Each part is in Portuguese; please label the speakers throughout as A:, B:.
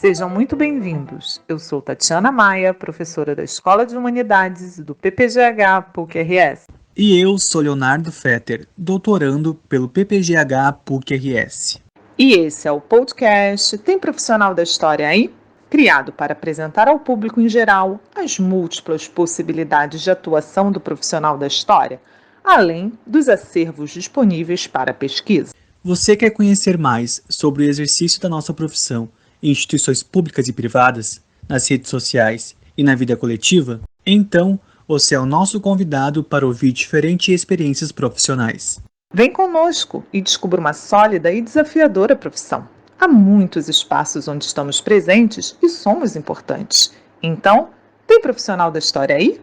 A: Sejam muito bem-vindos. Eu sou Tatiana Maia, professora da Escola de Humanidades do PPGH PUC-RS.
B: E eu sou Leonardo Fetter, doutorando pelo PPGH PUC-RS.
A: E esse é o podcast Tem Profissional da História aí? Criado para apresentar ao público em geral as múltiplas possibilidades de atuação do profissional da história, além dos acervos disponíveis para pesquisa.
B: Você quer conhecer mais sobre o exercício da nossa profissão em instituições públicas e privadas, nas redes sociais e na vida coletiva? Então, você é o nosso convidado para ouvir diferentes experiências profissionais.
A: Vem conosco e descubra uma sólida e desafiadora profissão. Há muitos espaços onde estamos presentes e somos importantes. Então, tem profissional da história aí?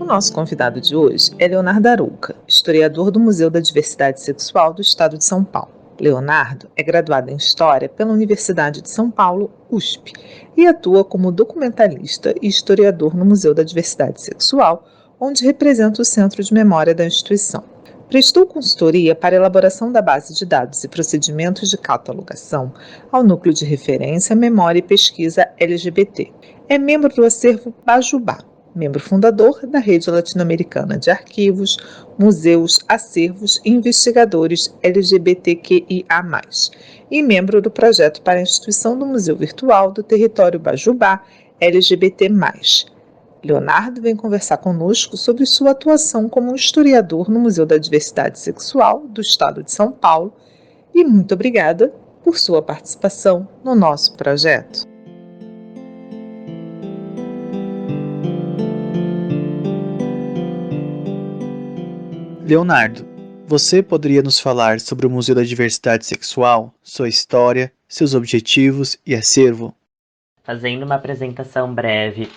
A: O nosso convidado de hoje é Leonardo Arouca, historiador do Museu da Diversidade Sexual do Estado de São Paulo. Leonardo é graduado em História pela Universidade de São Paulo, USP, e atua como documentalista e historiador no Museu da Diversidade Sexual, onde representa o Centro de Memória da instituição. Prestou consultoria para a elaboração da base de dados e procedimentos de catalogação ao Núcleo de Referência, Memória e Pesquisa LGBT. É membro do acervo Bajubá, membro fundador da Rede Latino-Americana de Arquivos, Museus, Acervos e Investigadores LGBTQIA+, e membro do projeto para a instituição do Museu Virtual do Território Bajubá LGBT+. Leonardo vem conversar conosco sobre sua atuação como historiador no Museu da Diversidade Sexual do Estado de São Paulo e muito obrigada por sua participação no nosso projeto.
B: Leonardo, você poderia nos falar sobre o Museu da Diversidade Sexual, sua história, seus objetivos e acervo?
C: Fazendo uma apresentação breve,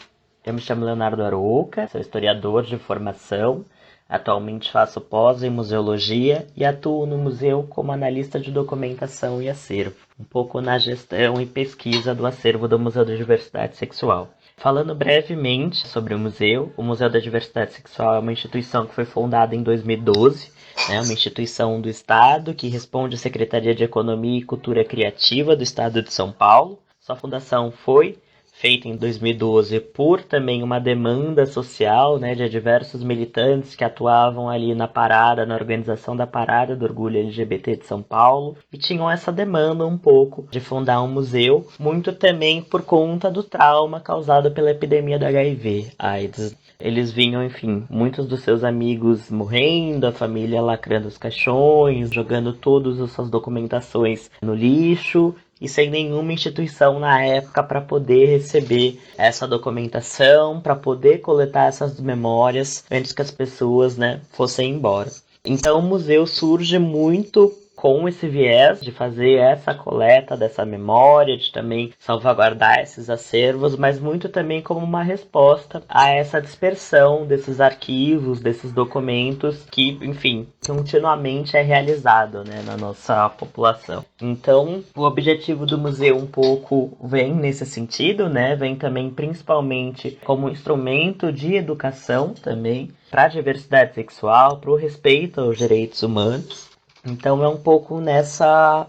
C: eu me chamo Leonardo Arouca, sou historiador de formação, atualmente faço pós em museologia e atuo no museu como analista de documentação e acervo, um pouco na gestão e pesquisa do acervo do Museu da Diversidade Sexual. Falando brevemente sobre o Museu da Diversidade Sexual é uma instituição que foi fundada em 2012, uma instituição do Estado que responde à Secretaria de Economia e Cultura Criativa do Estado de São Paulo. Sua fundação foi feita em 2012 por também uma demanda social, de diversos militantes que atuavam ali na organização da Parada do Orgulho LGBT de São Paulo, e tinham essa demanda um pouco de fundar um museu, muito também por conta do trauma causado pela epidemia da HIV/AIDS. Eles vinham, muitos dos seus amigos morrendo, a família lacrando os caixões, jogando todas as suas documentações no lixo, e sem nenhuma instituição na época para poder receber essa documentação, para poder coletar essas memórias antes que as pessoas, fossem embora. Então o museu surge muito com esse viés de fazer essa coleta dessa memória, de também salvaguardar esses acervos, mas muito também como uma resposta a essa dispersão desses arquivos, desses documentos que, continuamente é realizado, na nossa população. Então, o objetivo do museu um pouco vem nesse sentido, vem também principalmente como instrumento de educação também para a diversidade sexual, para o respeito aos direitos humanos. Então é um pouco nessa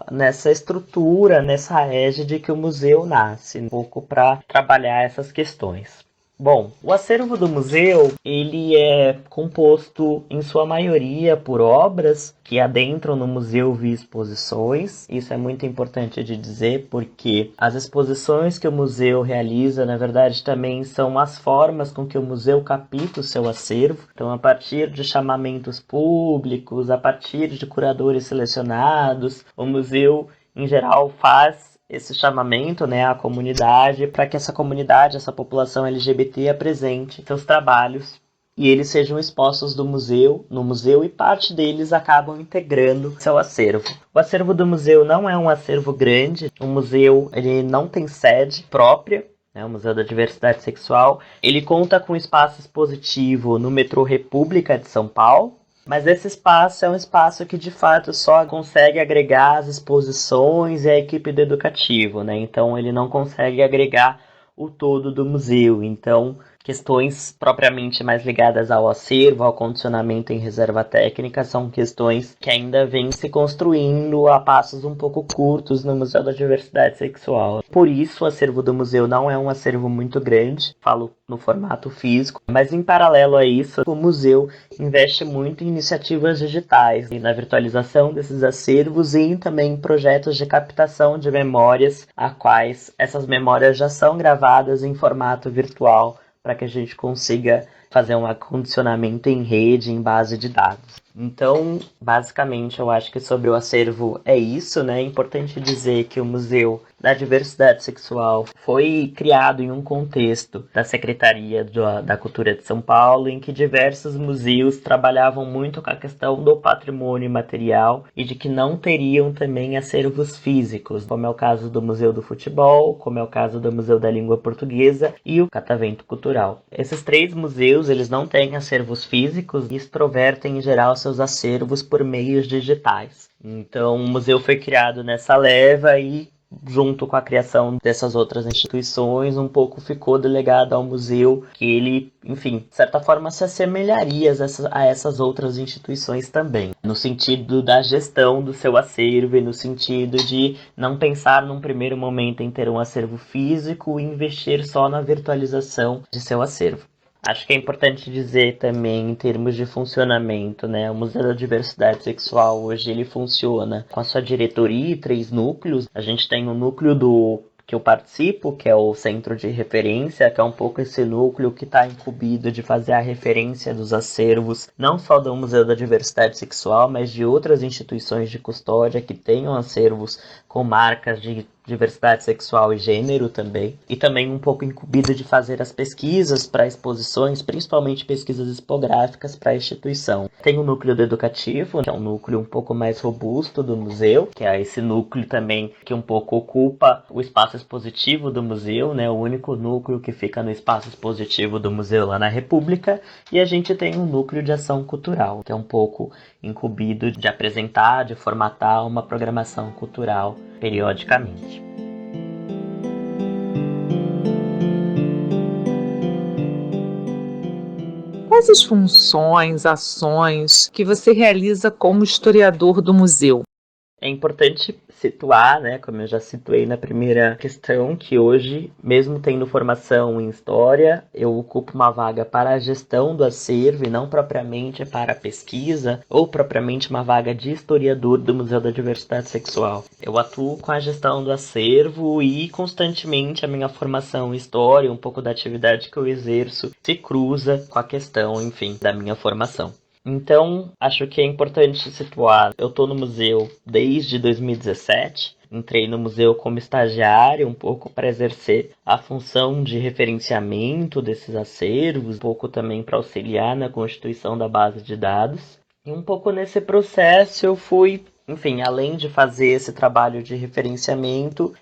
C: estrutura, nessa égide que o museu nasce, um pouco para trabalhar essas questões. Bom, o acervo do museu, ele é composto em sua maioria por obras que adentram no museu via exposições. Isso é muito importante de dizer, porque as exposições que o museu realiza, na verdade, também são as formas com que o museu capta o seu acervo. Então, a partir de chamamentos públicos, a partir de curadores selecionados, o museu, em geral, faz esse chamamento à comunidade para que essa comunidade, essa população LGBT apresente seus trabalhos e eles sejam expostos no museu, e parte deles acabam integrando seu acervo. O acervo do museu não é um acervo grande, o museu ele não tem sede própria, o Museu da Diversidade Sexual. Ele conta com espaço expositivo no metrô República de São Paulo, mas esse espaço é um espaço que de fato só consegue agregar as exposições e a equipe do educativo, Então ele não consegue agregar o todo do museu. Então Questões propriamente mais ligadas ao acervo, ao condicionamento em reserva técnica, são questões que ainda vêm se construindo a passos um pouco curtos no Museu da Diversidade Sexual. Por isso, o acervo do museu não é um acervo muito grande, falo no formato físico, mas em paralelo a isso, o museu investe muito em iniciativas digitais, e na virtualização desses acervos e também em projetos de captação de memórias, a quais essas memórias já são gravadas em formato virtual, para que a gente consiga fazer um acondicionamento em rede, em base de dados. Então, basicamente, eu acho que sobre o acervo é isso, né? É importante dizer que o Museu da Diversidade Sexual foi criado em um contexto da Secretaria da Cultura de São Paulo, em que diversos museus trabalhavam muito com a questão do patrimônio material e de que não teriam também acervos físicos, como é o caso do Museu do Futebol, como é o caso do Museu da Língua Portuguesa e o Catavento Cultural. Esses 3 museus, eles não têm acervos físicos e extrovertem, em geral, seus acervos por meios digitais. Então, o museu foi criado nessa leva e, junto com a criação dessas outras instituições, um pouco ficou delegado ao museu que ele, enfim, de certa forma se assemelharia a essas outras instituições também, no sentido da gestão do seu acervo e no sentido de não pensar num primeiro momento em ter um acervo físico e investir só na virtualização de seu acervo. Acho que é importante dizer também, em termos de funcionamento, né? O Museu da Diversidade Sexual hoje ele funciona com a sua diretoria e 3 núcleos. A gente tem o núcleo que eu participo, que é o Centro de Referência, que é um pouco esse núcleo que está incumbido de fazer a referência dos acervos, não só do Museu da Diversidade Sexual, mas de outras instituições de custódia que tenham acervos com marcas de diversidade sexual e gênero também, e também um pouco incumbido de fazer as pesquisas para exposições, principalmente pesquisas expográficas para a instituição. Tem o núcleo do educativo, que é um núcleo um pouco mais robusto do museu, que é esse núcleo também que um pouco ocupa o espaço expositivo do museu, né, o único núcleo que fica no espaço expositivo do museu lá na República, e a gente tem um núcleo de ação cultural, que é um pouco incumbido de apresentar, de formatar uma programação cultural periodicamente.
A: Quais as funções, ações que você realiza como historiador do museu?
C: É importante situar, né, como eu já situei na primeira questão, que hoje, mesmo tendo formação em História, eu ocupo uma vaga para a gestão do acervo e não propriamente para a pesquisa, ou propriamente uma vaga de historiador do Museu da Diversidade Sexual. Eu atuo com a gestão do acervo e, constantemente, a minha formação em História, um pouco da atividade que eu exerço, se cruza com a questão, enfim, da minha formação. Então, acho que é importante situar, eu estou no museu desde 2017, entrei no museu como estagiário, um pouco para exercer a função de referenciamento desses acervos, um pouco também para auxiliar na constituição da base de dados. E um pouco nesse processo eu fui, enfim, além de fazer esse trabalho de referenciamento,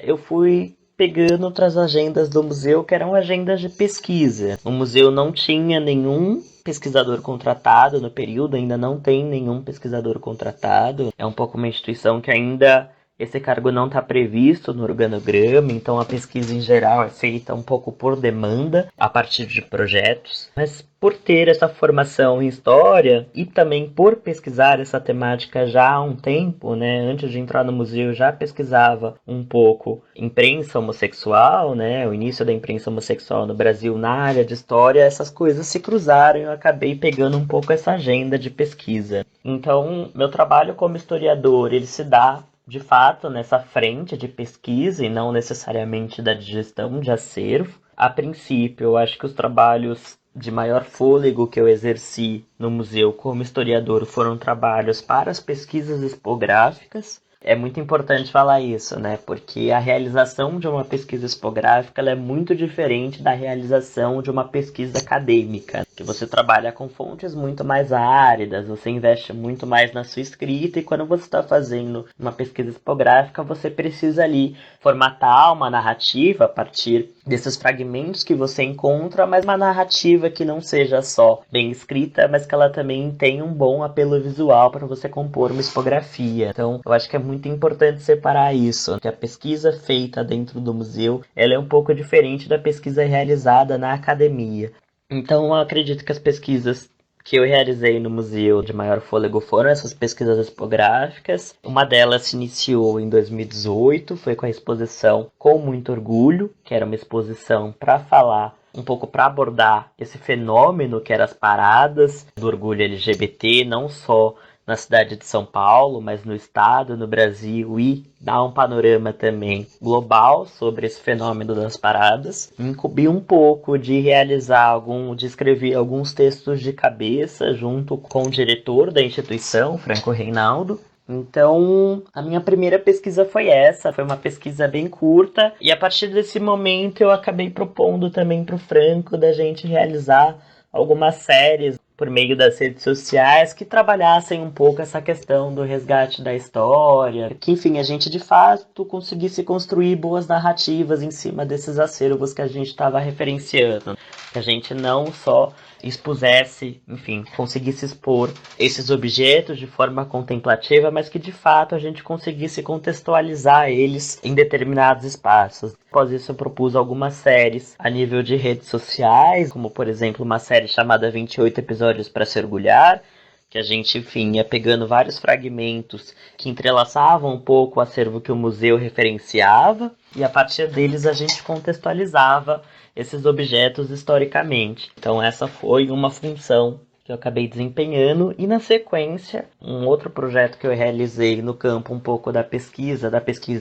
C: eu fui pegando outras agendas do museu que eram agendas de pesquisa. O museu não tinha nenhum pesquisador contratado no período, ainda não tem nenhum pesquisador contratado. É um pouco uma instituição que ainda esse cargo não está previsto no organograma, então a pesquisa em geral é feita um pouco por demanda, a partir de projetos. Mas por ter essa formação em História e também por pesquisar essa temática já há um tempo, né, antes de entrar no museu eu já pesquisava um pouco imprensa homossexual, né, o início da imprensa homossexual no Brasil na área de História, essas coisas se cruzaram e eu acabei pegando um pouco essa agenda de pesquisa. Então, meu trabalho como historiador, ele se dá de fato nessa frente de pesquisa e não necessariamente da gestão de acervo. A princípio, eu acho que os trabalhos de maior fôlego que eu exerci no museu como historiador foram trabalhos para as pesquisas expográficas. É muito importante falar isso, né? Porque a realização de uma pesquisa expográfica ela é muito diferente da realização de uma pesquisa acadêmica. que você trabalha com fontes muito mais áridas, você investe muito mais na sua escrita, e quando você está fazendo uma pesquisa expográfica, você precisa ali formatar uma narrativa a partir desses fragmentos que você encontra, mas uma narrativa que não seja só bem escrita, mas que ela também tenha um bom apelo visual para você compor uma expografia. Então, eu acho que é muito importante separar isso, que a pesquisa feita dentro do museu, ela é um pouco diferente da pesquisa realizada na academia. Então, eu acredito que as pesquisas que eu realizei no museu de maior fôlego foram essas pesquisas expográficas. Uma delas se iniciou em 2018, foi com a exposição Com Muito Orgulho, que era uma exposição para falar um pouco, para abordar esse fenômeno que eram as paradas do orgulho LGBT, não só na cidade de São Paulo, mas no estado, no Brasil, e dar um panorama também global sobre esse fenômeno das paradas. Me incumbi um pouco de de escrever alguns textos de cabeça junto com o diretor da instituição, Franco Reinaldo. Então, a minha primeira pesquisa foi essa, foi uma pesquisa bem curta, e a partir desse momento eu acabei propondo também para o Franco da gente realizar algumas séries por meio das redes sociais que trabalhassem um pouco essa questão do resgate da história, que, enfim, a gente de fato conseguisse construir boas narrativas em cima desses acervos que a gente estava referenciando, que a gente não só expusesse, enfim, conseguisse expor esses objetos de forma contemplativa, mas que de fato a gente conseguisse contextualizar eles em determinados espaços. Após isso, eu propus algumas séries a nível de redes sociais, como por exemplo uma série chamada 28 episódios para se orgulhar, que a gente, enfim, ia pegando vários fragmentos que entrelaçavam um pouco o acervo que o museu referenciava, e a partir deles a gente contextualizava esses objetos historicamente. Então essa foi uma função que eu acabei desempenhando, e na sequência, um outro projeto que eu realizei no campo um pouco da pesquisa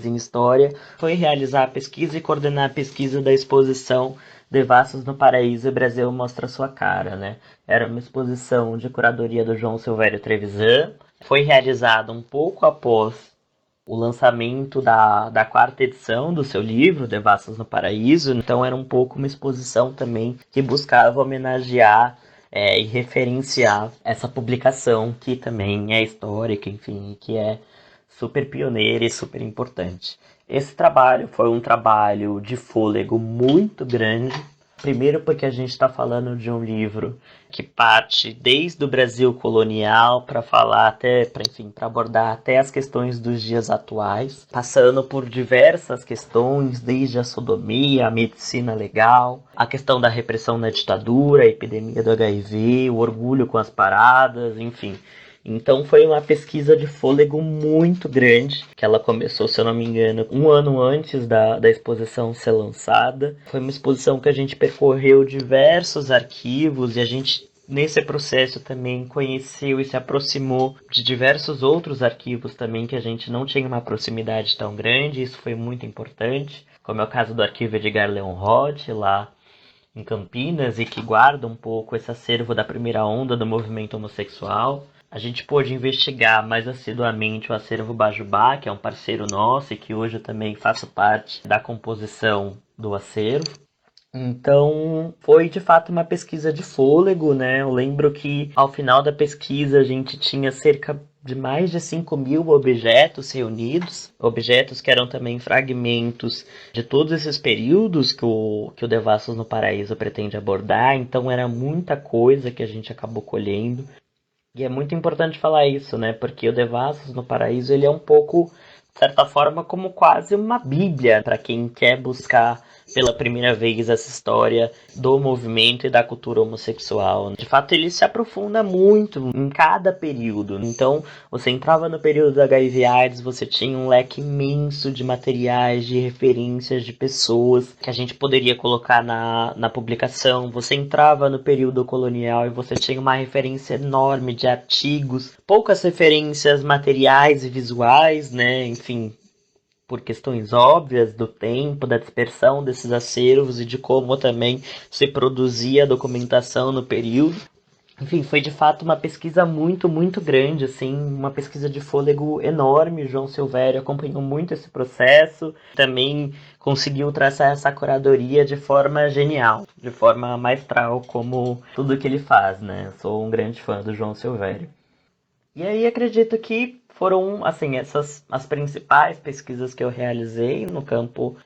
C: em história, foi realizar a pesquisa e coordenar a pesquisa da exposição Devassos no Paraíso e Brasil Mostra Sua Cara, né? Era uma exposição de curadoria do João Silvério Trevisan, foi realizada um pouco após o lançamento da quarta edição do seu livro, Devassos no Paraíso. Então era um pouco uma exposição também que buscava homenagear e referenciar essa publicação, que também é histórica, enfim, que é super pioneira e super importante. Esse trabalho foi um trabalho de fôlego muito grande. Primeiro porque a gente está falando de um livro que parte desde o Brasil colonial para abordar até as questões dos dias atuais, passando por diversas questões, desde a sodomia, a medicina legal, a questão da repressão na ditadura, a epidemia do HIV, o orgulho com as paradas, enfim. Então foi uma pesquisa de fôlego muito grande, que ela começou, se eu não me engano, um ano antes da exposição ser lançada. Foi uma exposição que a gente percorreu diversos arquivos, e a gente, nesse processo, também conheceu e se aproximou de diversos outros arquivos também que a gente não tinha uma proximidade tão grande. Isso foi muito importante, como é o caso do arquivo Edgar Leon Roth, lá em Campinas, e que guarda um pouco esse acervo da primeira onda do movimento homossexual. A gente pôde investigar mais assiduamente o acervo Bajubá, que é um parceiro nosso e que hoje eu também faço parte da composição do acervo. Então, foi de fato uma pesquisa de fôlego, né? Eu lembro que ao final da pesquisa a gente tinha cerca de mais de 5.000 objetos reunidos, objetos que eram também fragmentos de todos esses períodos que o Devassos no Paraíso pretende abordar. Então era muita coisa que a gente acabou colhendo. E é muito importante falar isso, né? Porque o Devassos no Paraíso, ele é um pouco, de certa forma, como quase uma bíblia para quem quer buscar pela primeira vez essa história do movimento e da cultura homossexual. De fato, ele se aprofunda muito em cada período. Então, você entrava no período da HIV/AIDS, você tinha um leque imenso de materiais, de referências, de pessoas que a gente poderia colocar na publicação. Você entrava no período colonial e você tinha uma referência enorme de artigos, poucas referências materiais e visuais, né? Enfim, por questões óbvias do tempo, da dispersão desses acervos e de como também se produzia a documentação no período. Enfim, foi de fato uma pesquisa muito, muito grande, assim, uma pesquisa de fôlego enorme. O João Silvério acompanhou muito esse processo, também conseguiu traçar essa curadoria de forma genial, de forma maestral, como tudo que ele faz, né? Sou um grande fã do João Silvério. E aí acredito que foram, assim, essas as principais pesquisas que eu realizei no campo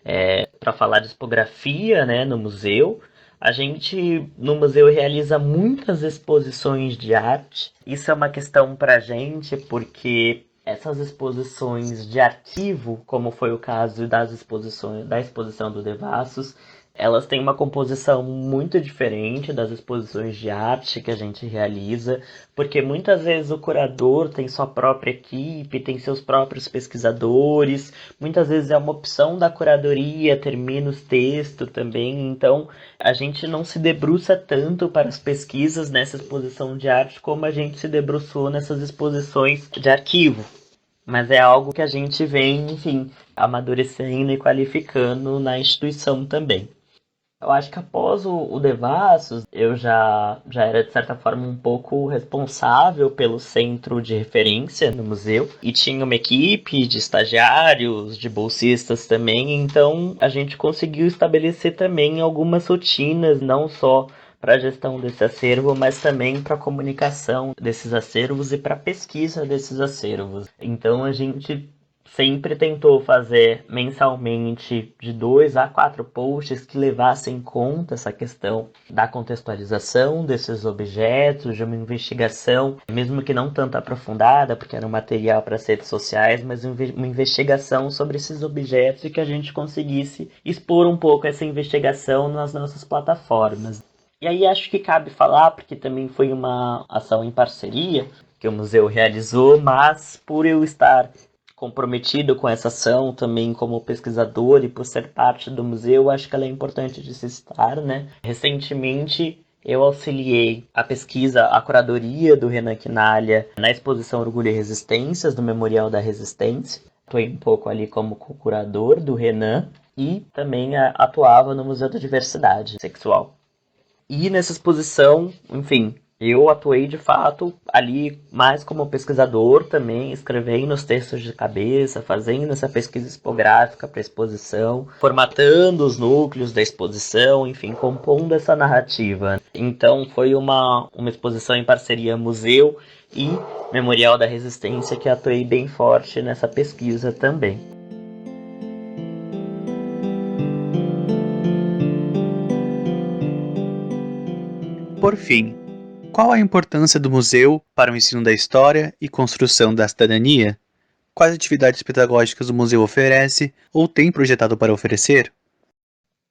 C: para falar de expografia, né, no museu. A gente no museu realiza muitas exposições de arte. Isso é uma questão para a gente porque essas exposições de arquivo, como foi o caso das exposições da exposição do Devassos, elas têm uma composição muito diferente das exposições de arte que a gente realiza, porque muitas vezes o curador tem sua própria equipe, tem seus próprios pesquisadores, muitas vezes é uma opção da curadoria ter menos texto também, então a gente não se debruça tanto para as pesquisas nessa exposição de arte como a gente se debruçou nessas exposições de arquivo. Mas é algo que a gente vem, enfim, amadurecendo e qualificando na instituição também. Eu acho que após o Devassos, eu já era, de certa forma, um pouco responsável pelo centro de referência no museu. E tinha uma equipe de estagiários, de bolsistas também. Então, a gente conseguiu estabelecer também algumas rotinas, não só para a gestão desse acervo, mas também para a comunicação desses acervos e para a pesquisa desses acervos. Então, a gente sempre tentou fazer mensalmente de 2 a 4 posts que levassem em conta essa questão da contextualização desses objetos, de uma investigação, mesmo que não tanto aprofundada, porque era um material para as redes sociais, mas uma investigação sobre esses objetos e que a gente conseguisse expor um pouco essa investigação nas nossas plataformas. E aí acho que cabe falar, porque também foi uma ação em parceria que o museu realizou, mas por eu estar comprometido com essa ação também como pesquisador e por ser parte do museu, acho que ela é importante de se citar, né? Recentemente eu auxiliei a pesquisa, a curadoria do Renan Quinalha na exposição Orgulho e Resistências do Memorial da Resistência. Atuei um pouco ali como co-curador do Renan e também atuava no Museu da Diversidade Sexual. E nessa exposição, enfim, eu atuei de fato ali mais como pesquisador também, escrevendo os textos de cabeça, fazendo essa pesquisa expográfica para a exposição, formatando os núcleos da exposição, enfim, compondo essa narrativa. Então foi uma exposição em parceria museu e Memorial da Resistência que atuei bem forte nessa pesquisa também.
B: Por fim, qual a importância do museu para o ensino da história e construção da cidadania? Quais atividades pedagógicas o museu oferece ou tem projetado para oferecer?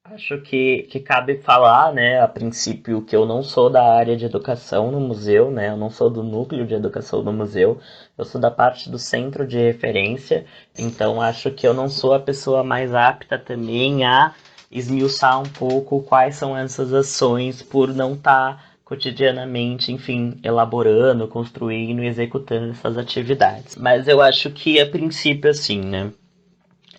C: Acho que cabe falar, né, a princípio, que eu não sou da área de educação no museu, né, eu não sou do núcleo de educação do museu, eu sou da parte do centro de referência, então acho que eu não sou a pessoa mais apta também a esmiuçar um pouco quais são essas ações por não estar cotidianamente, enfim, elaborando, construindo e executando essas atividades. Mas eu acho que, a princípio, assim, né,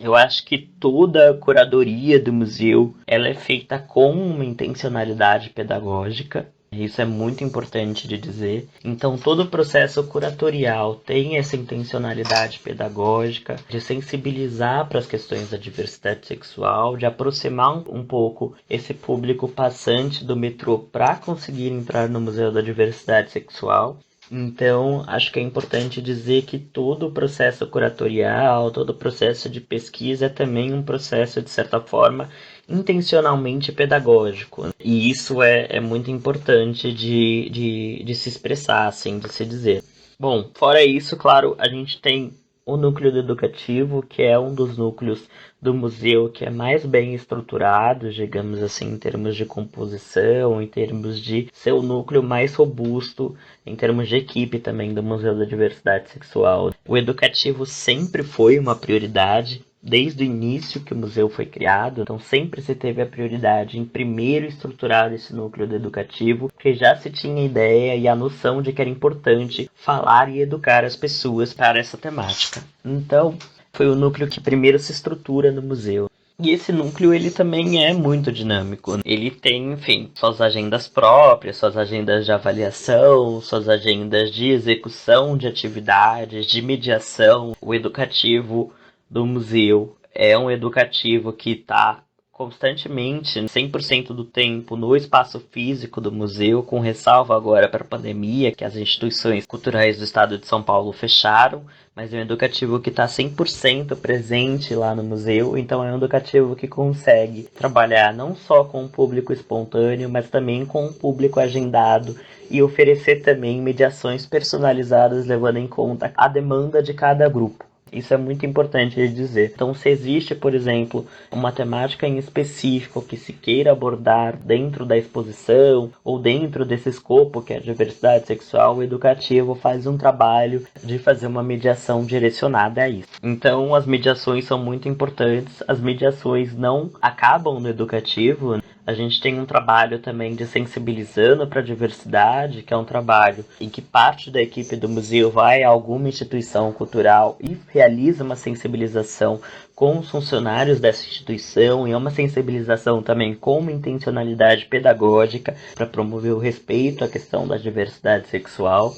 C: eu acho que toda a curadoria do museu ela é feita com uma intencionalidade pedagógica. Isso é muito importante de dizer. Então, todo o processo curatorial tem essa intencionalidade pedagógica de sensibilizar para as questões da diversidade sexual, de aproximar um pouco esse público passante do metrô para conseguir entrar no Museu da Diversidade Sexual. Então, acho que é importante dizer que todo o processo curatorial, todo o processo de pesquisa é também um processo, de certa forma, intencionalmente pedagógico. E isso é muito importante de se expressar, assim, de se dizer. Bom, fora isso, claro, a gente tem o núcleo do educativo, que é um dos núcleos do museu que é mais bem estruturado, digamos assim, em termos de composição, em termos de ser o núcleo mais robusto, em termos de equipe também do Museu da Diversidade Sexual. O educativo sempre foi uma prioridade, desde o início que o museu foi criado, então sempre se teve a prioridade em primeiro estruturar esse núcleo do educativo, porque já se tinha a ideia e a noção de que era importante falar e educar as pessoas para essa temática. Então, foi o núcleo que primeiro se estrutura no museu. E esse núcleo, ele também é muito dinâmico. Ele tem, enfim, suas agendas próprias, suas agendas de avaliação, suas agendas de execução de atividades, de mediação. O educativo do museu é um educativo que está constantemente, 100% do tempo, no espaço físico do museu, com ressalva agora para a pandemia, que as instituições culturais do estado de São Paulo fecharam, mas é um educativo que está 100% presente lá no museu, então é um educativo que consegue trabalhar não só com o público espontâneo, mas também com o público agendado e oferecer também mediações personalizadas, levando em conta a demanda de cada grupo. Isso é muito importante de dizer. Então, se existe, por exemplo, uma temática em específico que se queira abordar dentro da exposição ou dentro desse escopo que é a diversidade sexual, o educativo faz um trabalho de fazer uma mediação direcionada a isso. Então, as mediações são muito importantes. As mediações não acabam no educativo. A gente tem um trabalho também de sensibilizando para a diversidade, que é um trabalho em que parte da equipe do museu vai a alguma instituição cultural e realiza uma sensibilização com os funcionários dessa instituição, e é uma sensibilização também com uma intencionalidade pedagógica para promover o respeito à questão da diversidade sexual.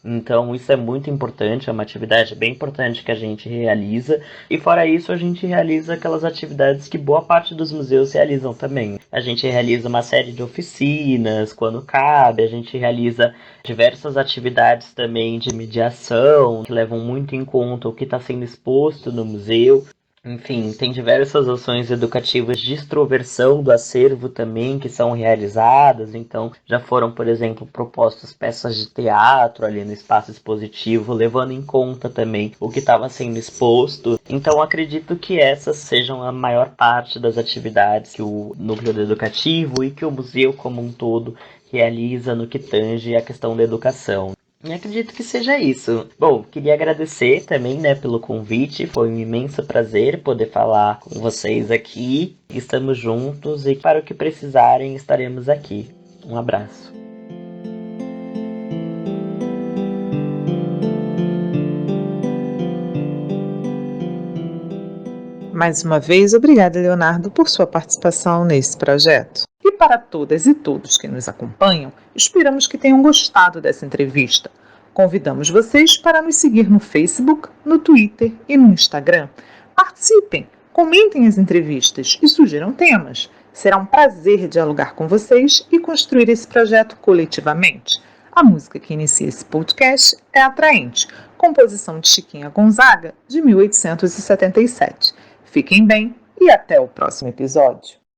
C: Então isso é muito importante, é uma atividade bem importante que a gente realiza. E fora isso, a gente realiza aquelas atividades que boa parte dos museus realizam também. A gente realiza uma série de oficinas, quando cabe, a gente realiza diversas atividades também de mediação, que levam muito em conta o que está sendo exposto no museu. Enfim, tem diversas ações educativas de extroversão do acervo também que são realizadas. Então, já foram, por exemplo, propostas peças de teatro ali no espaço expositivo, levando em conta também o que estava sendo exposto. Então, acredito que essas sejam a maior parte das atividades que o núcleo educativo e que o museu como um todo realiza no que tange a questão da educação. E acredito que seja isso. Bom, queria agradecer também, pelo convite. Foi um imenso prazer poder falar com vocês aqui. Estamos juntos e para o que precisarem estaremos aqui. Um abraço.
A: Mais uma vez, obrigada, Leonardo, por sua participação nesse projeto. E para todas e todos que nos acompanham, esperamos que tenham gostado dessa entrevista. Convidamos vocês para nos seguir no Facebook, no Twitter e no Instagram. Participem, comentem as entrevistas e sugiram temas. Será um prazer dialogar com vocês e construir esse projeto coletivamente. A música que inicia esse podcast é Atraente, composição de Chiquinha Gonzaga, de 1877. Fiquem bem e até o próximo episódio.